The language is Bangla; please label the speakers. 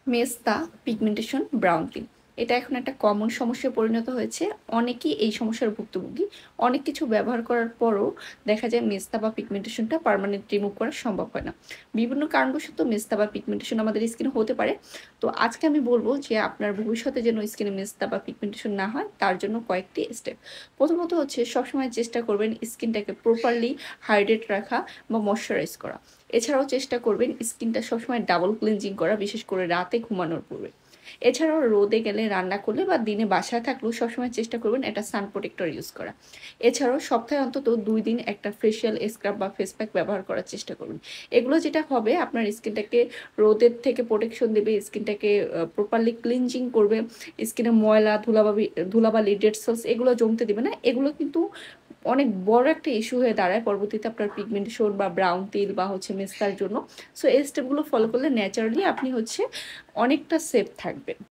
Speaker 1: মেস্তা পিগমেন্টেশন ব্রাউন টিন এটা এখন একটা কমন সমস্যায় পরিণত হয়েছে। অনেকেই এই সমস্যার ভুক্তভোগী। অনেক কিছু ব্যবহার করার পরও দেখা যায় মেস্তা বা পিগমেন্টেশনটা পার্মানেন্ট রিমুভ করা সম্ভব হয় না। বিভিন্ন কারণবশত মেস্তা বা পিগমেন্টেশন আমাদের স্কিনে হতে পারে। তো আজকে আমি বলব যে আপনার ভবিষ্যতে যেন স্কিনে মেস্তা বা পিগমেন্টেশন না হয় তার জন্য কয়েকটি স্টেপ। প্রথমত হচ্ছে সবসময় চেষ্টা করবেন স্কিনটাকে প্রপারলি হাইড্রেট রাখা বা ময়শ্চারাইজ করা। এছাড়াও চেষ্টা করবেন স্কিনটা সবসময় ডাবল ক্লিনজিং করা, বিশেষ করে রাতে ঘুমানোর পূর্বে। এছাড়াও রোদে গেলে, রান্না করলে বা দিনে বাসায় থাকলেও সবসময় চেষ্টা করবেন একটা সান প্রোটেক্টর ইউজ করা। এছাড়াও সপ্তাহে অন্তত ২ দিন একটা ফেসিয়াল স্ক্রাব বা ফেস প্যাক ব্যবহার করার চেষ্টা করুন। এগুলো যেটা হবে আপনার স্কিনটাকে রোদের থেকে প্রোটেকশন দেবে, স্কিনটাকে প্রপারলি ক্লিনজিং করবে, স্কিনে ময়লা, ধুলাবালি, ডেড সেলস এগুলো জমতে দিবে না। এগুলো কিন্তু অনেক বড় একটা ইস্যু হয়ে দাঁড়ায় পরবর্তীতে আপনার পিগমেন্টেশন বা ব্রাউন তিল বা মেস্তার জন্য। সো এই স্টেপগুলো ফলো করলে ন্যাচারালি আপনি অনেকটা সেফ থাকবেন।